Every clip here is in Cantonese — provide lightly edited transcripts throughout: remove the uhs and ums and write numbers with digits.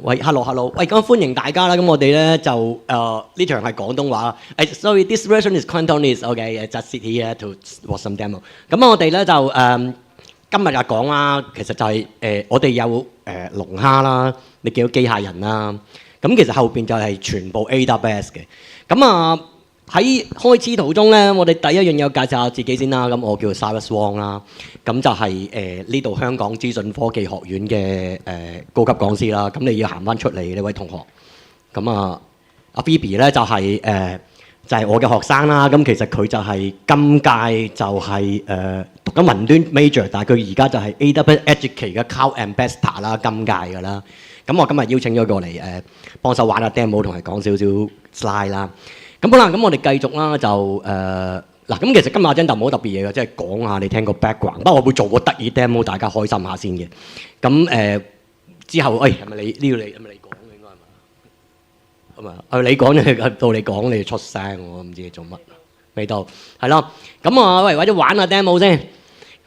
喂，hello，喂，咁歡迎大家啦。咁我哋咧就呢場係廣東話。Sorry, this version is Cantonese. Okay, just sit here to watch some demo。咁我哋咧就今日就講啦，其實就係我哋有龍蝦啦，你見到機械人啦。咁其實後邊就係全部 AWS 嘅。咁喺開始途中咧，我哋第一樣要介紹下自己先啦。咁我叫 Cyrus Wong 啦，咁就係呢度香港資訊科技學院嘅高級講師啦。咁你要行翻出嚟呢位同學。咁阿 Phoebe 咧就係我嘅學生啦。咁其實佢就係今屆就係讀緊雲端 major， 但係佢而家就係 AWS Educate 嘅 Cloud Ambassador 啦，今屆㗎啦。咁我今日邀請咗過嚟幫手玩下 demo 同埋講少少 slide 啦。咁好啦，咁我哋繼續啦，就嗱，咁其實今日 agenda 冇特別嘢嘅，即係講下你聽個 background。不過我會做個得意 demo， 大家開心下先嘅。咁之後，係咪你呢個係咪你講嘅應該係嘛？係咪？你講到你講你出聲，我唔知你做乜。未到，係咯。咁喂，或者玩下 demo 先。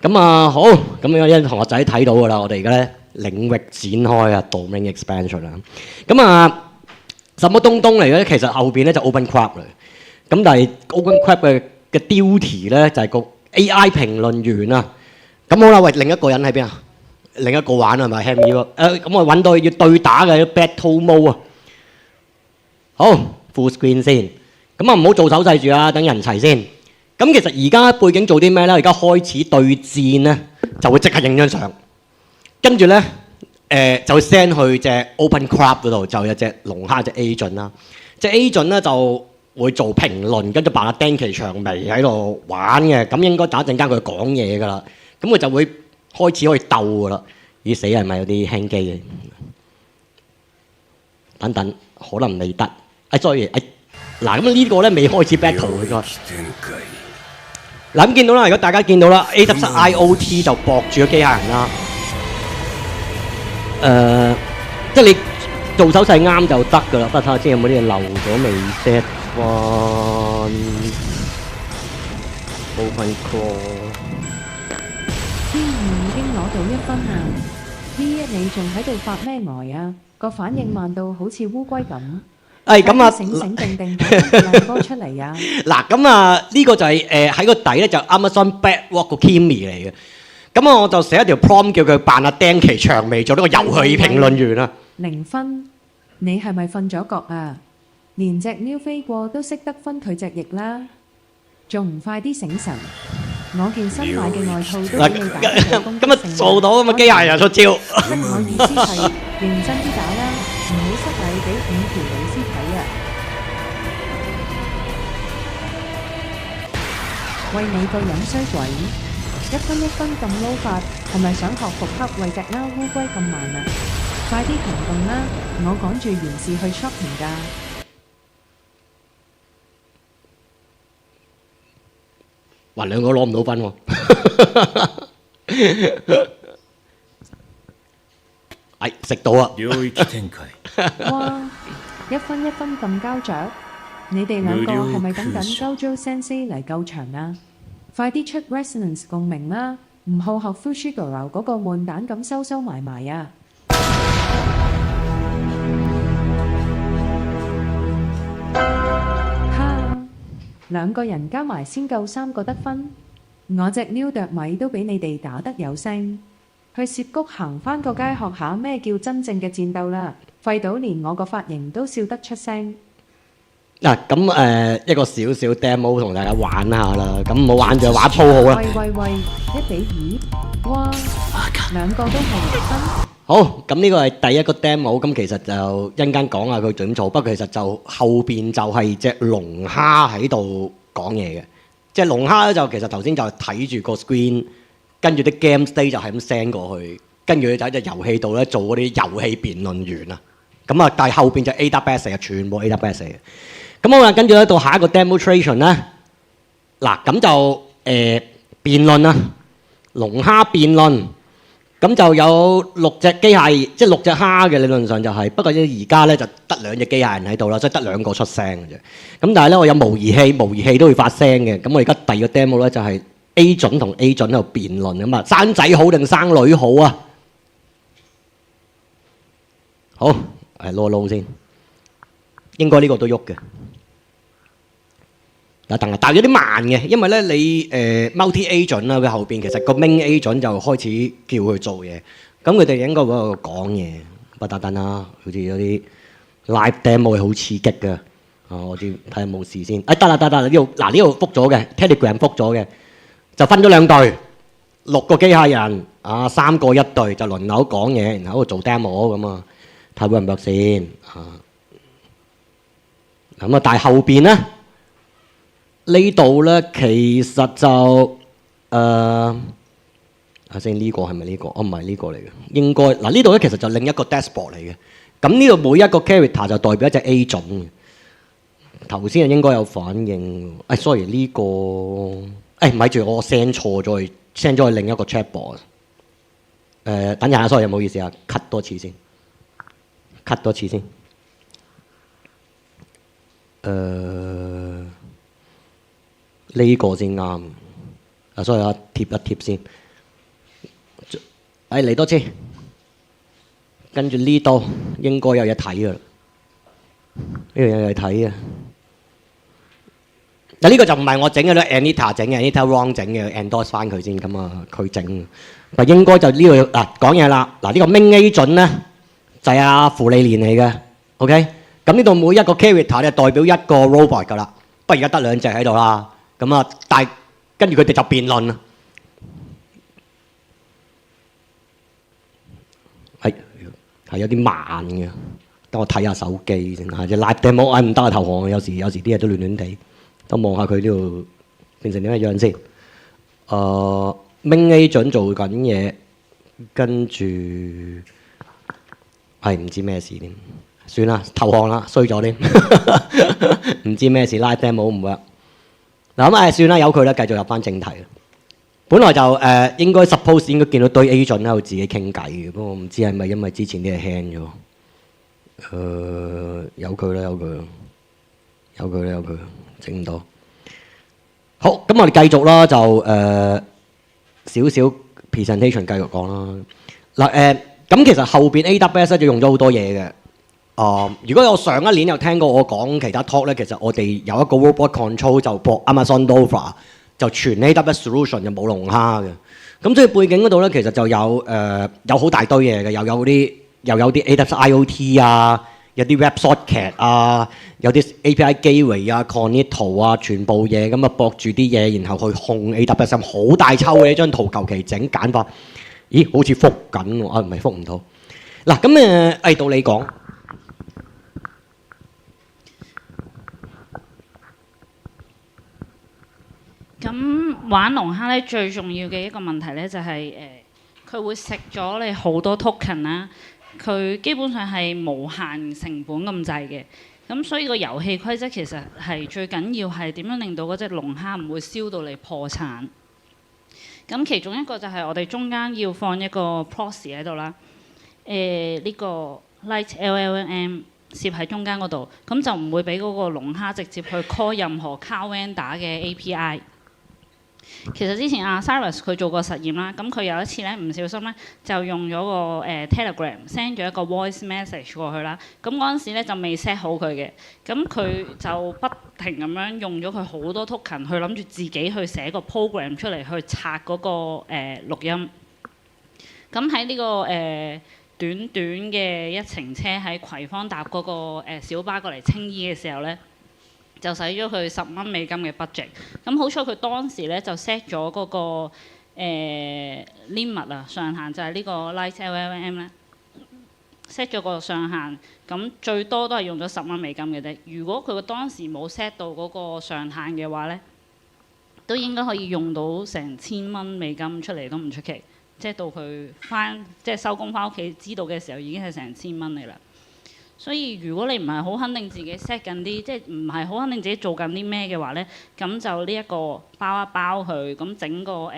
咁好，咁有啲同學仔睇到㗎啦。我哋而家咧領域展開啊 ，domain expansion 啦。咁什麼東東嚟嘅？其實後邊咧就 OpenCrab 嚟，咁但係 OpenCrab 嘅 duty 咧就係個 AI 評論員啊。咁好啦，喂，另一個人喺邊啊？另一個玩係咪 Henry 喎？咁我揾到要對打嘅 Battle Mode 啊。好 full screen 先，咁唔好做手勢住啊，等人齊先。咁其實而家背景做啲咩咧？而家開始對戰咧，就會即刻影張相，跟住咧。就 send 去隻 OpenCrab 嗰度，就有隻龍蝦隻 agent 啦。隻 agent 咧就會做評論，跟住扮阿丁奇長眉喺度玩嘅。咁應該打陣間佢講嘢㗎啦。咁佢就會開始可以鬥㗎啦。咦死係咪有啲輕機嘅？等等，可能未得。sorry，嗱咁呢個咧未開始 battle 應該。嗱咁見到啦，如果大家見到啦 ，AWS IoT 就駁住個機械人啦。即係你做手勢啱就得㗎啦。不過睇下先有冇啲嘢漏咗未 set 翻 OpenCrab。已經攞到1分啦。P1你仲喺度發咩呆啊？個反應慢到好似烏龜咁。咁醒醒定定打靚歌出嚟啊！嗱咁呢個就係喺個底咧就 Amazon Bedrock 個 Kimi 嚟嘅。咁我就寫一條 prompt 叫佢扮阿丁奇長眉做呢個遊戲評論員啊。0分，你係咪瞓咗覺啊？連隻喵飛過都識得分佢隻翼啦，仲唔快啲醒神？我件新買嘅外套都俾你打得有攻擊性。做到咁機械人出招。我意思係認真啲打啦，唔好失禮俾5條老師睇啊！喂你個飲衰鬼！1分1分咁撈法，係咪想學復刻為隻烏龜咁慢啊？快啲行動啦！我趕住完事去 shopping 㗎。哇！兩個攞唔到分喎。食到啊！哇！1分1分咁膠着，你哋兩個係咪等緊 Gojo Sensei 嚟救場啊？快啲出 resonance 共鳴啦！唔好學 Fushiguro 嗰個悶蛋咁收埋埋啊！哈！兩個人加埋先夠3個得分，我隻妞啄米都俾你哋打得有聲。去涉谷行返個街學下咩叫真正嘅戰鬥啦！廢到連我個髮型都笑得出聲。嗱咁一個少少 demo 同大家玩下啦，咁唔好玩就玩鋪好啦。喂，1比2，哇！兩個都係0分。好，咁呢個係第一個 demo，咁其實就一陣間講下佢點做，不過其實就後邊就係隻龍蝦喺度講嘢嘅。隻龍蝦咧就其實頭先就睇住個 screen， 跟住啲 game state 就係咁 send 過去，跟住佢就喺隻遊戲度咧做嗰啲遊戲辯論員啊。咁但係後邊就 AWS 嚟嘅，全部 AWS 嚟嘅。咁好啦，跟住咧到下一個 demonstration 咧，嗱咁就辯論啦，龍蝦辯論，咁就有6隻機械，即係6隻蝦嘅理論上就係，不過而家咧就得2隻機械人喺度啦，所以得2個出聲嘅啫。咁但係咧我有模擬器，模擬器都會發聲嘅。咁我而家第二個 demo 咧就係 agent 同 agent 喺度辯論咁啊，生仔好定生女好啊？好。撈一撈先，應該呢個都喐嘅。但係有啲慢嘅，因為咧你multi agent 啦，佢後邊其實個 main agent 就開始叫佢做嘢，咁佢哋應該會喺度講嘢，不打等啦，好似有啲 live demo 係好刺激嘅。我知睇下有冇事先。得啦，呢度呢度覆咗嘅 Telegram 覆咗嘅，就分咗兩隊，6個機械人3個一隊，就輪流講嘢，然後喺度做 demo 咁啊，睇會唔會先咁啊，但係後邊咧。呢度咧其實就先呢個係咪呢個？唔係呢個嚟嘅，應該呢度咧其實就另一個 dashboard 嚟嘅。咁呢度每一個 character 就代表一隻 A 種嘅。頭先應該有反應。sorry 呢個咪住我 send 錯咗，send 咗去另一個 chatboard。等陣啊 ，sorry 唔好意思啊 ，cut 多次先。呢個先啱，所以我貼一貼先。嚟多次，跟住呢度應該有嘢睇㗎啦。呢度有嘢睇嘅。嗱呢個就唔係我整嘅啦 ，Anita 整嘅 ，Anita Wong 整嘅 ，endorse 翻佢先咁啊，佢整。但應該就呢度講嘢啦。呢個 main agent 咧就係阿芙莉蓮嚟嘅 ，OK。咁呢度每一個 character 咧代表一個 robot 㗎啦，不過而家得2隻喺度啦。咁啊，但係跟住佢哋就辯論啦。係有啲慢嘅，等我睇下手機先嚇。只 live demo 唔得啊，投降。有時啲嘢都亂亂地，等望下佢呢度變成點樣先。main agent 做緊嘢，跟住唔知咩事添。算啦，投降啦，衰咗添。唔知咩事 live demo 唔會。嗱咁算啦，由佢啦，繼續入翻正題。本來就應該 suppose 應該見到堆 agent 喺度自己傾偈嘅，不過唔知係咪因為之前啲嘢輕咗。由佢啦，整唔到。好，咁我哋繼續啦，就少少 presentation 繼續講啦。咁其實後邊 AWS 就用咗好多嘢嘅。如果我上一年有聽過我講其他 talk 咧，其實我哋有一個 robot control 就駁 Amazon Nova 就全 AWS solution 就冇龍蝦嘅。咁所以背景嗰度咧，其實就有好大堆嘢嘅，又有啲 AWS IoT 啊，有啲 WebSocket 啊，有啲 API gateway 啊 Cognito 啊，全部嘢咁啊駁住啲嘢，然後去控 AWS 好大抽嘅呢張圖，求其整簡化。咦？好似覆緊喎，唔係覆唔到。嗱咁到你講。咁玩龍蝦咧，最重要嘅一個問題咧就係佢會食咗你好多 token 啦，佢基本上係無限成本咁滯嘅。咁所以個遊戲規則其實係最緊要係點樣令到嗰隻龍蝦唔會燒到你破產。咁其中一個就係我哋中間要放一個 proxy 喺度啦，呢個 Light LLM 攝喺中間嗰度，咁就唔會俾嗰個龍蝦直接去 call 任何 Calendar 嘅 API。其實之前阿 Cyrus 佢做過實驗啦，咁佢有一次咧唔小心咧就用咗個Telegram send 咗一個 voice message 過去啦，咁嗰陣時咧就未 set 好佢嘅，咁佢就不停咁樣用咗佢好多 token 去諗住自己去寫個 program 出嚟去拆嗰個錄音。咁喺呢個短短嘅一程車喺葵芳搭嗰個小巴過嚟青衣嘅時候咧，就使咗佢10蚊美金嘅 budget。咁好彩佢當時咧就 set 咗嗰個limit 啊，上限就係呢個 Light LLM 咧 set 咗個上限，咁最多都係用咗10蚊美金嘅啫。如果佢當時冇 set 到嗰個上限嘅話咧，都應該可以用到成1000蚊美金出嚟都唔出奇。即係到佢即係收工翻屋企知道嘅時候，已經係成1000蚊嚟啦。所以如果你唔係好肯定自己 set 緊啲，即係唔係好肯定自己做緊啲咩嘅話咧，咁就呢一個包一包佢，咁整個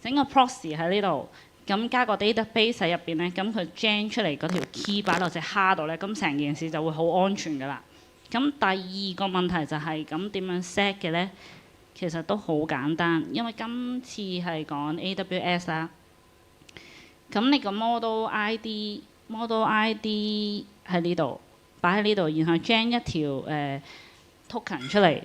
整個 proxy 喺呢度，咁加個 database 喺入邊咧，咁佢 gen 出嚟嗰條 key 擺落隻蝦度咧，咁成件事就會好安全㗎啦。咁第二個問題就係咁點樣 set 嘅咧？其實都好簡單，因為今次係講 AWS 啦。咁你個 model ID model ID 喺呢度，擺喺呢度，然後 gen 一條token 出嚟。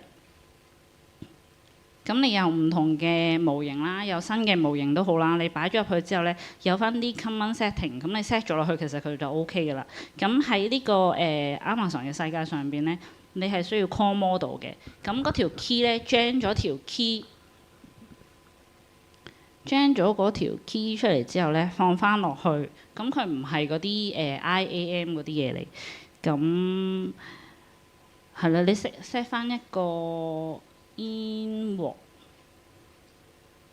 咁你有唔同嘅模型啦，有新嘅模型都好啦，你擺咗入去之後咧，有翻啲 common setting，咁你 set 咗落去，其實佢就 OK 嘅啦。咁喺呢個Amazon 嘅世界上邊咧，你係需要 call model 嘅。咁嗰條 key 咧 gen 咗條 key。gen 咗嗰條 key 出嚟之後咧，放翻落去，咁佢唔係嗰啲IAM 嗰啲嘢嚟，咁係啦，你 set 翻一個 invoke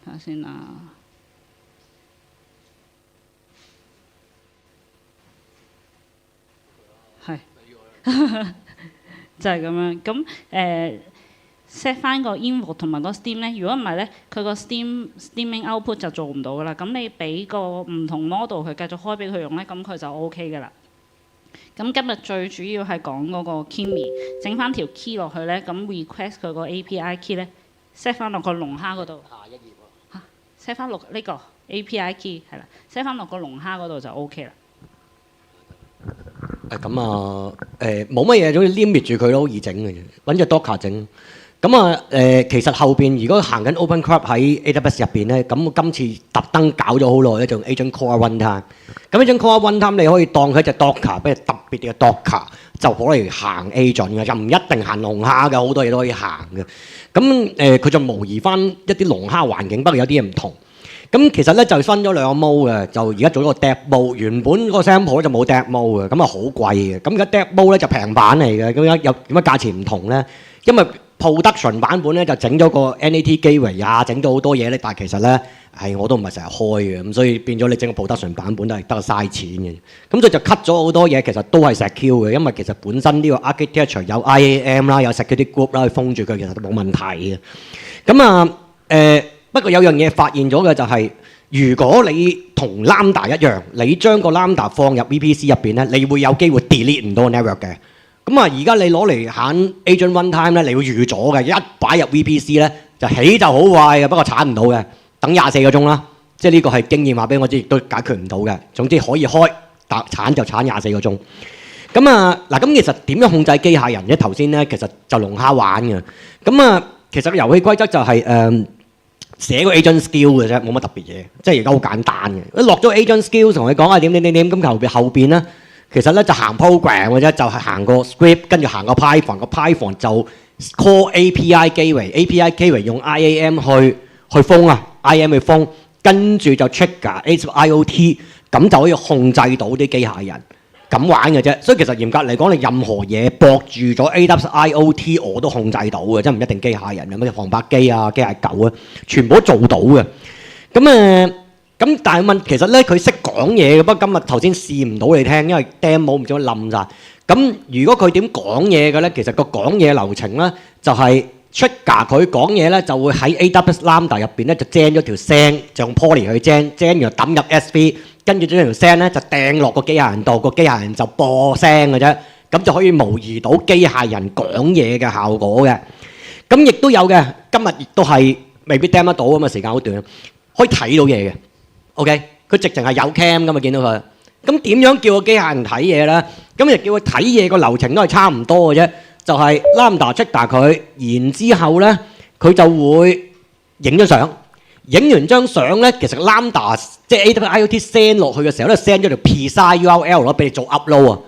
睇下先啦，係就係咁樣，咁set 翻個 invoke 同埋個 Steam 咧，如果唔係咧，佢個 Steaming output 就做唔到噶啦。咁你俾個唔同 model 佢繼續開俾佢用咧，咁佢就 OK 噶啦。咁今日最主要係講嗰個 Kimi， 整翻條 key 落去咧，咁 request 佢個 API key 咧 ，set 翻落個龍蝦嗰度。下一頁喎。set 翻落呢個 API key 係啦 ，set 翻落個龍蝦嗰度就 OK 啦。咁啊冇乜嘢，總之 limit 住佢都好易整嘅啫，揾隻 Docker 整。咁啊其實後邊如果行緊 OpenCrab 喺 AWS 入邊咧，咁今次特登搞咗好耐咧，就用 Agent Core Runtime。咁 Agent Core Runtime 你可以當佢一隻 Docker，不如特別嘅 Docker 就可以行 Agent 嘅，就唔一定行龍蝦嘅，好多嘢都可以行嘅。咁佢就模擬翻一啲龍蝦環境，不過有啲嘢唔同。咁其實咧就分咗兩個 mode 嘅，就而家做咗個 Dev mode，原本個 sample 就冇 Dev mode 嘅，咁啊好貴嘅。咁而家 Dev mode 咧就平版嚟嘅，咁有點解價錢唔同咧？因為 production 版本咧就整咗個 NAT gateway 啊，整咗好多嘢咧，但係其實咧我都唔係成日開嘅，咁所以變咗你整個 production 版本都係得個嘥錢嘅。咁所以就 cut 咗好多嘢，其實都係 secure 嘅，因為其實本身呢個 architecture 有 IAM 啦，有 security group 啦去封住佢，其實都冇問題嘅。咁啊不過有樣嘢發現咗嘅就係，如果你同 Lambda 一樣，你將個 Lambda 放入 VPC 入邊咧，你會有機會 delete 唔到 network 嘅。咁啊，而家你攞嚟揀 Agent Runtime 咧，你會預咗嘅，一擺入 VPC 咧就起就好快嘅，不過鏟唔到嘅，等24個鐘啦。即係呢個係經驗話俾我知，亦都解決唔到嘅。總之可以開，但鏟就鏟24個鐘。咁啊嗱，咁其實點樣控制機械人咧？頭先咧其實就龍蝦玩嘅。咁啊，其實個遊戲規則就係寫個 agent skill 嘅啫，冇乜特別嘢，即係而家好簡單嘅。一落咗 agent skill 同佢講下點，咁後邊咧，其實咧就行 program 嘅啫，就係行個 script， 跟住行個 Python， 個 Python 就 call API gateway，API gateway 用 IAM 去封啊 ，IAM 去封，跟住就 trigger IoT， 咁就可以控制到啲機械人。咁玩嘅啫，所以其實嚴格嚟講，你任何嘢駁住咗 AWS IoT 我都控制到嘅，即係唔一定機械人，有咩航拍機啊、機械狗啊，全部都做到嘅。咁咁但係問其實咧，佢識講嘢嘅，不過今日頭先試唔到你聽，因為 demo 唔知點冧晒。咁如果佢點講嘢嘅咧，其實個講嘢流程咧就係 trigger 佢講嘢咧，就會喺 AWS Lambda 入邊咧就 gen 咗條聲，就用 Poly 去 gen 完抌入 SV。跟住將條聲咧就掟落個機械人度，個機械人就播聲嘅啫，咁就可以模擬到機械人講嘢嘅效果嘅。咁亦都有嘅，今日亦都係未必 demo 得到啊嘛，時間好短，可以睇到嘢嘅。OK，佢直情係有 cam 噶嘛，見到佢。咁點樣叫個機械人睇嘢咧？咁亦叫佢睇嘢個流程都係差唔多嘅啫，就係 Lambda trigger佢，然之後咧佢就會影咗相。影完張相咧，其實 Lambda 即係 AWS IoT send 落去嘅時候咧 send 咗條 PSI URL 咯，俾你做 upload 啊。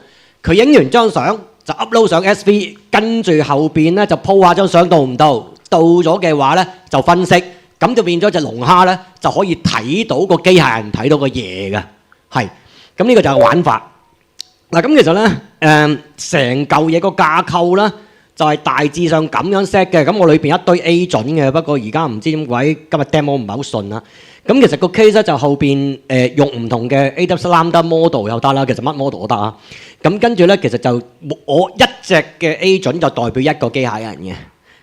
佢影完張相就 upload 上 SV， 跟住後邊咧就 po 下張相到唔到，到咗嘅話咧就分析，咁就變咗隻龍蝦咧就可以睇到個機械人睇到個嘢嘅，係。咁呢個就係玩法。嗱咁其實咧成嚿嘢個架構啦。就係大致上咁樣 set 嘅，咁我裏邊一堆 A 準嘅，不過而家唔知點鬼，今日 demo 唔係好順啦。咁其實個 case 咧就後邊用唔同嘅 AWS Lambda model 又得啦，其實乜 model 都得啊。咁跟住咧，其實就我一隻嘅 A 準就代表一個機械人嘅。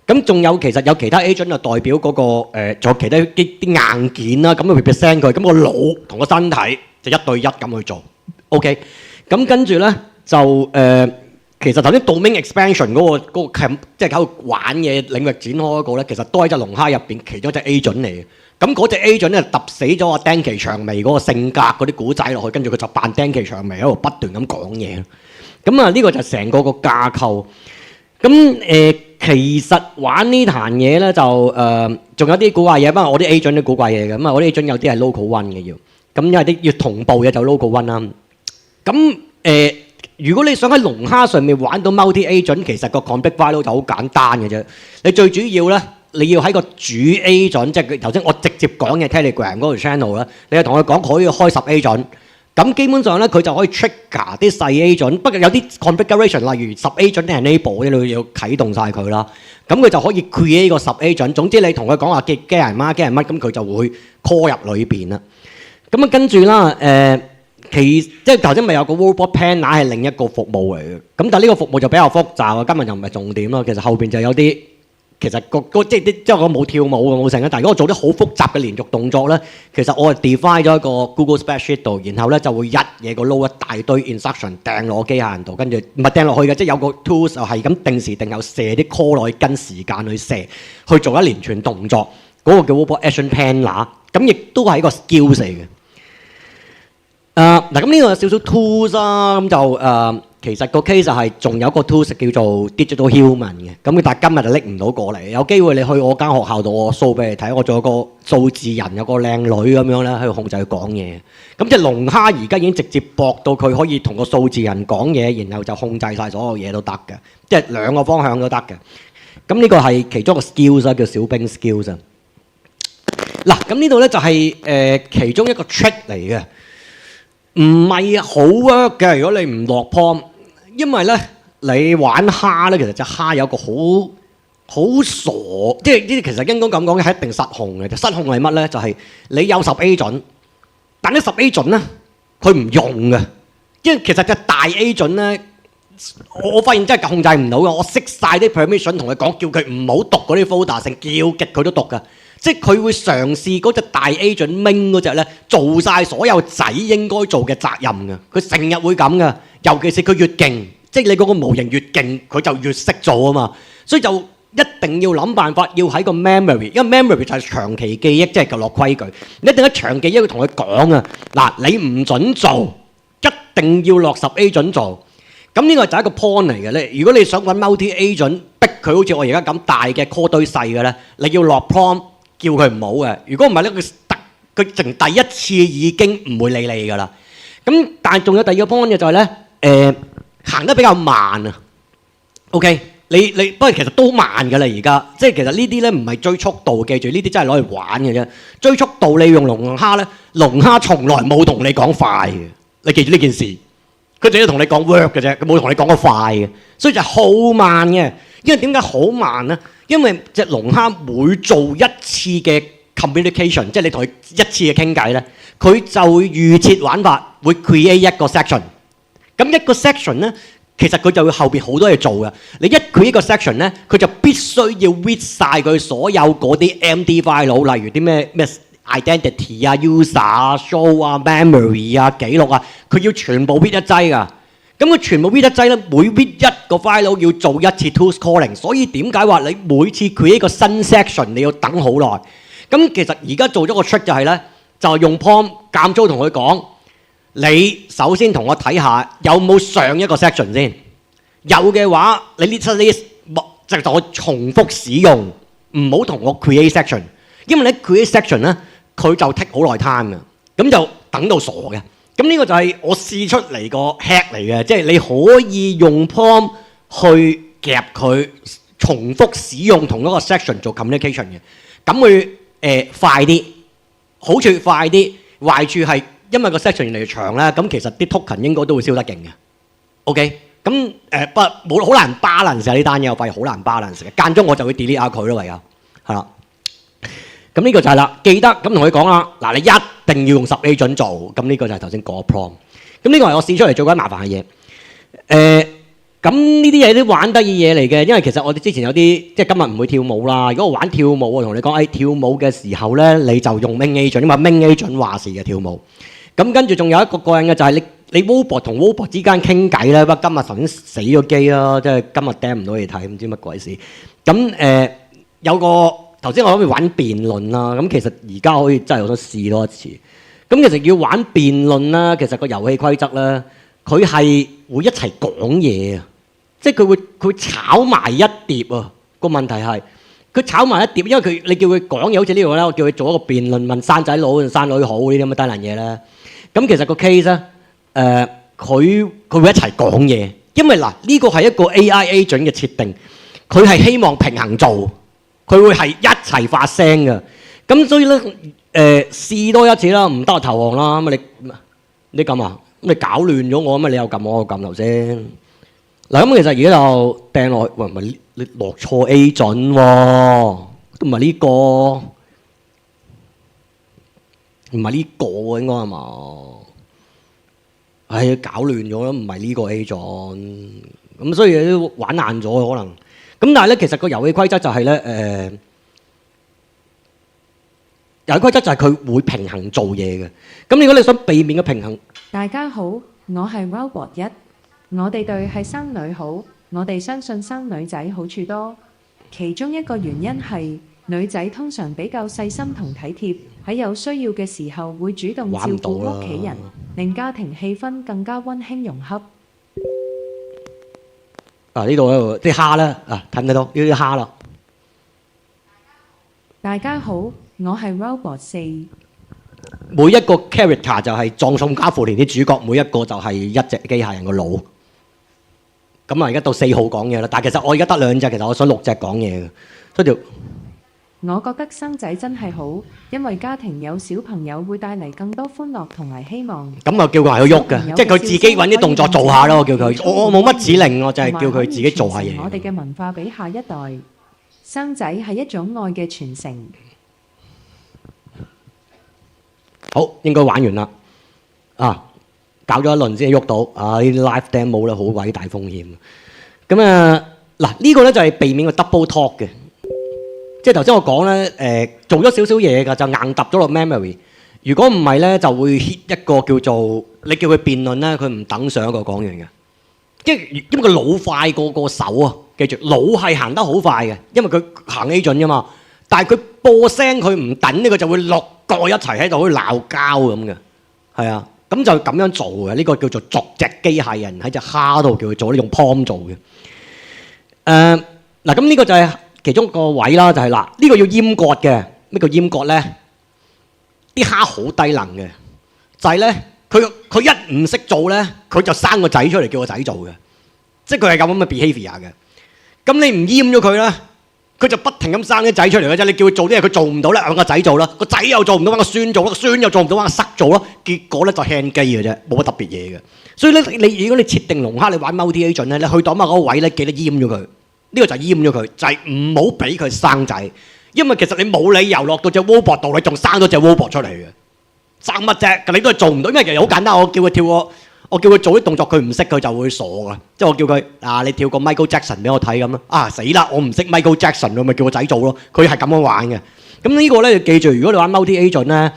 咁仲有其實有其他 A 準就代表嗰個仲有其他啲硬件啦，咁去 represent佢。咁個腦同個身體就一對一咁去做。OK，咁跟住咧就其實頭先 domain expansion 嗰個即係喺度玩嘢領域展開嗰個咧，其實都喺隻龍蝦入邊其中一隻 A 準嚟嘅。咁嗰隻 agent 咧揼死咗阿釘崎長眉嗰個性格嗰啲古仔落去，跟住佢就扮釘崎長眉喺度不斷咁講嘢。咁啊呢個就成個架構。咁其實玩呢壇嘢咧就仲有啲古怪嘢，不過我啲 agent 都古怪嘢嘅。咁啊我啲 agent 有啲係 local one 嘅要，咁因為啲要同步嘅就 local one 啦。咁如果你想喺龍蝦上面玩到 multi agent， 其實個 config file 就好簡單嘅啫。你最主要咧，你要喺個主 agent， 即係佢頭先我直接講嘅 Telegram 嗰條 channel 咧，你係同佢講可以開10 agent， 咁基本上咧佢就可以 trigger 啲細 agent。不過有啲 configuration， 例如10 agent 啲 enable 你要啟動晒佢啦。咁佢就可以 create 個10 agent。總之你同佢講話機人乜，咁佢就會 call 入裏邊啦。咁啊跟住啦，即係頭先咪有個 Robot Planner 係另一個服務嚟嘅。咁但係呢個服務就比較複雜啊，今日又唔係重點啦。其實後邊就有啲。其實即係我冇跳舞嘅冇成啊，但係如果我做啲好複雜嘅連續動作咧，其實我係 define 咗一個 Google Spreadsheet 度，然後咧就會一嘢個 load 一大堆 instruction 掟落機械人度，跟住唔係掟落去嘅，即係有個 tools 就係咁定時定候射啲 call 落去，跟時間去射去做一連串動作，嗰個叫 Robot Action Planner， 咁亦都係一個 skills 嚟嘅。嗱咁呢個有少少 tools 啦，咁就其實個 case 就係仲有個 tools 叫做 Digital Human 嘅，咁但係今日就拎唔到過嚟。有機會你去我間學校度，我 show 俾你睇，我仲有個數字人，有個靚女咁樣咧喺度控制佢講嘢。咁隻龍蝦而家已經直接駁到佢可以同個數字人講嘢，然後就控制晒所有嘢都得嘅，即係兩個方向都得嘅。咁呢個係其中一個 skills 叫小兵 skills 啊。嗱，咁呢度咧就係其中一個 trick 嚟嘅。唔係好 work 嘅，如果你唔落 prompt， 因為咧你玩蝦咧，其實隻蝦有個好傻，即係呢啲其實應該咁講係一定失控嘅。失控係乜咧？就係你有10 agent， 但呢10 agent 咧佢唔用嘅，因為其實隻大 agent 咧，我發現真係控制唔到嘅。我熄晒啲 permission 同佢講，叫佢唔好讀嗰啲 folder， 成叫極佢都讀㗎。即係佢會嘗試嗰隻大 agent 明嗰隻咧，做晒所有仔應該做嘅責任嘅。佢成日會咁嘅，尤其是佢越勁，即係你嗰個模型越勁，佢就越識做啊嘛。所以就一定要諗辦法，要喺個 memory， 因為 memory 就係長期記憶，即係舊落規矩。你一定喺長期記憶要同佢講啊，嗱，你唔準做，一定要落10 agent 做。咁呢個就係一個 point 嚟嘅咧。如果你想揾 multi agent， 逼佢好似我而家咁大嘅 call 堆細嘅咧，你要落 prompt。叫佢唔好嘅，如果唔係咧，佢成第一次已經唔會理你㗎啦。咁但係仲有第二個 point 嘅就係咧，行得比較慢啊。OK， 你不過其實都慢㗎啦，而家即係其實呢啲咧唔係追速度，記住呢啲真係攞嚟玩嘅啫。追速度你用龍蝦咧，龍蝦從來冇同你講快嘅，你記住呢件事。佢淨係同你講 work 嘅啫，佢冇同你講過快嘅，所以就好慢嘅。因為點解好慢咧？因為隻龍蝦每做一次嘅 communication， 即係你同佢一次嘅傾偈咧，佢就會預設玩法，會 create 一個 section。咁一個 section 咧，其實佢就會後邊好多嘢做嘅。你一 create 一個 section 咧，佢就必須要 read 曬佢所有嗰啲 MD file， 例如啲咩 identity 啊、user 啊、show 啊、memory 啊、記錄啊，佢要全部 read 一劑㗎。咁佢全部 read 一劑咧，每 read 一個 file 要做一次 tools calling， 所以點解話你每次 create 一個新 section 你要等好耐？咁其實而家做咗個 trick 就係咧，就係用 prompt 間租同佢講，你首先同我睇下有冇上一個 section 先，有嘅話你 list 就同我重複使用，唔好同我 create section， 因為你 create section 咧佢就 take 好耐 time 嘅，咁就等到傻嘅。咁呢個就係我試出嚟個 hack 嚟嘅，即係你可以用 prompt 去夾佢重複使用同一個 section 做 communication 嘅，咁會快啲，好處快啲，壞處係因為個 section 越嚟越長咧，咁其實啲 token 應該都會燒得勁嘅。OK， 咁冇好難 balance 呢單嘢，我發現好難 balance 嘅，間中我就會 delete 下佢咯，唯有係啦。咁呢個就係啦，記得咁同佢講啦，嗱，你一定要用10 agent 做，咁呢個就係頭先講 prompt。咁呢個係我試出嚟最鬼麻煩嘅嘢。咁呢啲嘢都玩得意嘢嚟嘅，因為其實我哋之前有啲即係今日唔會跳舞啦。如果我玩跳舞，我同你講，跳舞嘅時候咧，你就用 main agent，因為 main agent 話事嘅跳舞。咁跟住仲有一個過癮嘅就係你 robot 同 robot 之間傾偈咧，不過今日頭先死咗機啦，即係今日釘唔到你睇，唔知乜鬼事。咁有個頭先我諗住玩辯論啦，咁其實而家可以真係我想試多一次。咁其實要玩辯論啦，其實個遊戲規則咧，佢係會一齊講嘢啊，即係佢會炒埋一碟啊。個問題係佢炒埋一碟，因為你叫佢講嘢，好似呢個咧，我叫佢做一個辯論，問生仔佬定生女好呢啲咁嘅低能嘢咧。咁其實個 case 咧，佢會一齊講嘢，因為嗱呢個係一個 AI agent 嘅設定，佢係希望平衡做，佢會係一齊發聲嘅。咁所以咧，試多一次啦，唔得就投降啦。咁你撳啊，咁你搞亂咗我，咁你又撳我撳頭先。嗱咁其實而家就掟落去，喂唔係你落錯 A 準喎，都唔係呢個，唔係呢個喎，應該係嘛？唉，搞亂咗啦，唔係呢個 A 準，咁所以都玩爛咗可能。咁但係咧，其實個遊戲規則就係咧，遊戲規則就係佢會平衡做嘢嘅。咁如果你想避免個平衡，大家好，我係 Robot 1，我哋隊係生女好，我哋相信生女仔好處多，其中一個原因係女仔通常比較細心同體貼，喺有需要嘅時候會主動照顧屋企人，令家庭氣氛更加溫馨融洽。呢度啲蝦咧，睇唔睇到呢啲蝦啦？大家好，我係 Robot 4。每一個 character 就係葬送家父連啲主角，每一個就係一隻機械人個腦。咁啊，而家到4號講嘢啦，但係其實我而家得2隻，其實我想6隻講嘢嘅。所以條我覺得生仔真係好，因為家庭有小朋友會帶嚟更多歡樂同埋希望。咁我叫佢係去喐嘅，即係佢自己揾啲動作做下咯。我叫佢，我冇乜指令，我就係叫佢自己做下嘢。我哋嘅文化俾下一代，生仔係一種愛嘅傳承。好，應該玩完啦。搞咗一輪先喐到。呢啲 live demo 咧好鬼大風險。咁嗱呢個咧就係避免個 double talk 嘅。即係頭先我講咧，做咗少少嘢㗎，就硬揼咗落 memory。如果唔係咧，就會 hit 一個叫做你叫佢辯論咧，佢唔等上一個講完嘅。因為佢腦快過個手啊，記住腦係行得好快嘅，因為佢行 A 準啫嘛。但係佢播聲佢唔等呢個就會6個一齊喺度好似鬧交咁嘅，係啊，咁就咁樣做嘅。呢個叫做逐隻機械人喺隻蝦度叫佢做，用 POM 做嘅。嗱咁呢個就係其中一個位啦，就係嗱呢個要閹割嘅。咩叫閹割咧？啲蝦好低能嘅，就係咧佢一唔識做咧，佢就生個仔出嚟叫個仔做嘅，即係佢係咁嘅 behaviour 嘅。咁你唔閹咗佢咧，佢就不停咁生啲仔出嚟嘅啫。你叫佢做啲嘢，佢做唔到咧，揾個仔做啦。個仔又做唔到，揾個孫做啦。個孫又做唔到，揾個塞做啦。結果咧就輕機嘅啫，冇乜特別嘢嘅。所以咧，如果你設定龍蝦，你玩 multi agent 咧，你去到某個位咧，記得閹咗佢。呢個就係閹咗佢，就係唔好俾佢生仔。因為其實你冇理由落到隻 robot 度，你仲生咗隻 robot 出嚟嘅。生乜啫？你都係做唔到，因為其實好簡單。我叫佢跳個，我叫佢做啲動作，佢唔識佢就會傻噶。即係我叫佢你跳個 Michael Jackson 俾我睇咁啦。死啦！我唔識 Michael Jackson，我咪叫個仔做咯。佢係咁樣玩嘅。咁呢個咧，記住，如果你玩 multi agent 咧，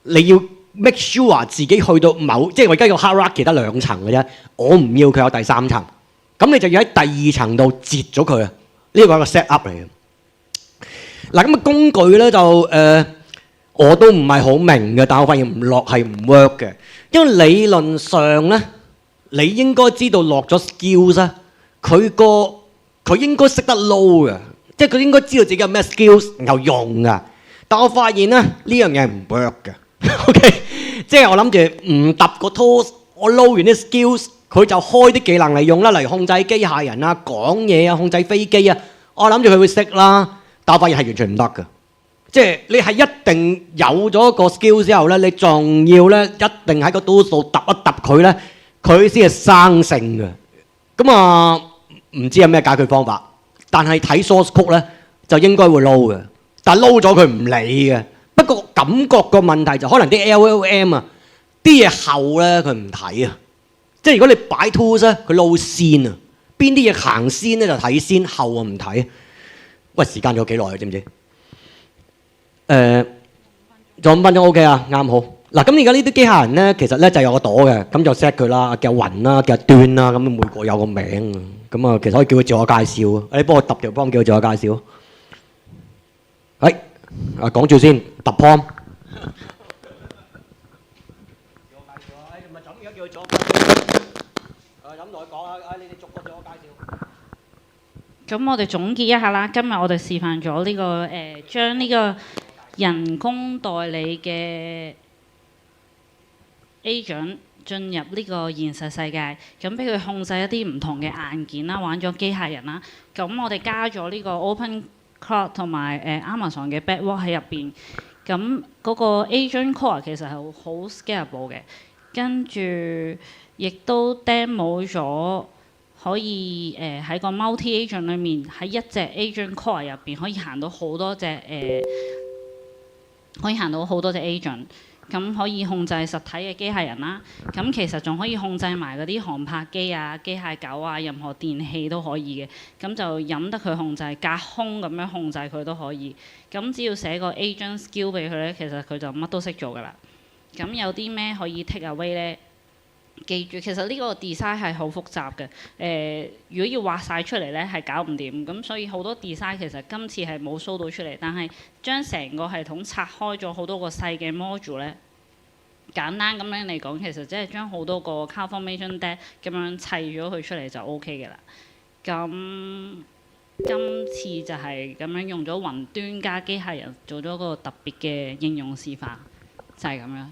你要 make sure 自己去到即係我而家個 hierarchy 得2層嘅啫。我唔要佢有第3層。咁你就要喺第2層度截咗佢啊！呢個係一個 set up 嚟嘅。嗱咁工具咧就我都唔係好明嘅，但我發現唔落係唔 work 嘅，因為理論上咧，你應該知道落咗 skills 咧，佢應該識得撈嘅，即係佢應該知道自己有咩 skills 然後用噶。但我發現咧呢樣嘢係唔 work 嘅。OK， 即係我諗住唔揼個 tools，我撈完啲 skills，佢就開啲技能嚟用啦，例如控制機械人啊、講嘢啊、控制飛機啊，我諗住佢會識啦。但我發現係完全唔得㗎，即係你係一定有咗個 skill 之後咧，你仲要咧一定喺個 do 數揼一揼佢咧，佢先係生性嘅。咁唔知有咩解決方法，但係睇 source code 咧就應該會撈嘅，但係撈咗佢唔理嘅。不過感覺個問題就可能啲 LLM 啊啲嘢後咧佢唔睇啊，即係如果你擺 tools 咧佢撈先啊，邊啲嘢行先咧就睇先，後啊唔睇。喂，時間仲有幾耐啊？知唔知？仲5分鐘 OK 啊，啱好。嗱，咁而家呢啲機械人咧，其實咧就有個朵嘅，咁就 set 佢啦，叫雲啦，叫端啦，咁每個有個名。咁其實可以叫佢自我介紹啊。你幫我揼條幫叫佢自我介紹。講住先，突 pom。咁我哋總結一下啦，今日我哋示範咗呢個將呢個人工代理嘅 agent 進入呢個現實世界，咁俾佢控制一啲唔同嘅硬件啦，玩咗機械人啦。咁我哋加咗呢個 OpenCloud 同埋Amazon 嘅 Bedrock 喺入邊。咁嗰個 agent core 其實係好 scalable 嘅，跟住亦都 demo 咗。可以喺個 multi agent 裏面，喺一隻 agent core 入邊可以行到好多隻可以行到好多隻 agent， 咁可以控制實體嘅機械人啦。咁其實仲可以控制埋嗰啲航拍機啊、機械狗啊、任何電器都可以嘅。咁就任得佢控制，隔空咁樣控制佢都可以。咁只要寫個 agent skill 俾佢咧，其實佢就乜都識做㗎啦。咁有啲咩可以 take away 咧？記住，其實呢個 design 係好複雜嘅。如果要畫晒出嚟咧，係搞唔掂。咁所以好多 design 其實今次係冇 show 到出嚟，但係將成個系統拆開咗好多個細嘅 module 咧，簡單咁樣嚟講，其實即係將好多個 CloudFormation Deck 咁樣砌咗佢出嚟就 OK 嘅啦。咁今次就係咁樣用咗雲端加機械人做咗個特別嘅應用示範，就係咁樣。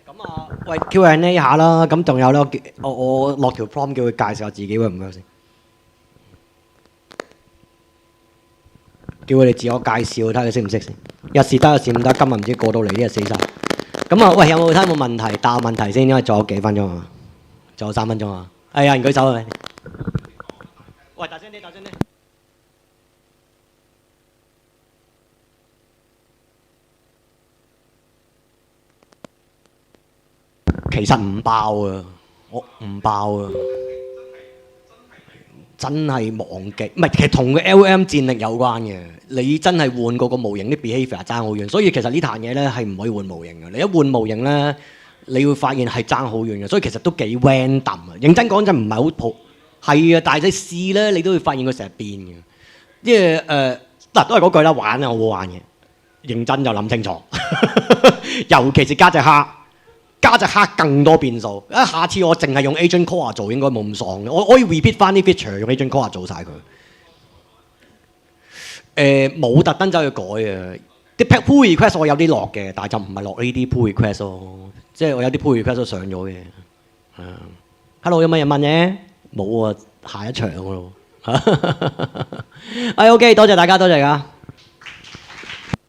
咁啊，喂 Q&A 下啦，咁仲有咧，我落條 prompt 叫佢介紹下自己喎，唔該先。叫佢哋自我介紹，睇下佢識唔識先。日時得，日時唔得，今日唔知過到嚟呢日死晒。咁啊，喂，有冇問題？答問題先，因為仲有幾分鐘啊，仲有3分鐘啊。有人舉手啊？喂，大聲啲，大聲啲。其實唔爆啊，我唔爆啊，真係忘記，唔係其實同個 LM 戰力有關嘅。你真係換個模型啲 behaviour 爭好遠，所以其實呢壇嘢咧係唔可以換模型嘅。你一換模型咧，你會發現係爭好遠嘅，所以其實都幾 random 啊。認真講真唔係好普，係啊，但係你試咧，你都會發現佢成日變嘅。即係嗱都係嗰句啦，玩啊好好玩嘅，認真就諗清楚，尤其是加隻蝦。加隻黑更多變數，下次我淨係用 Agent Core 做應該冇咁爽嘅，我可以 repeat 翻啲 feature 用 Agent Core 做晒佢。冇特登走去改啊！啲 pull request 我有啲落嘅，但係就唔係落呢啲 pull request 咯，即係我有啲 pull request 都上咗嘅。Hello 有乜人問嘅？冇啊，下一場咯。OK， 多謝大家，多謝啊！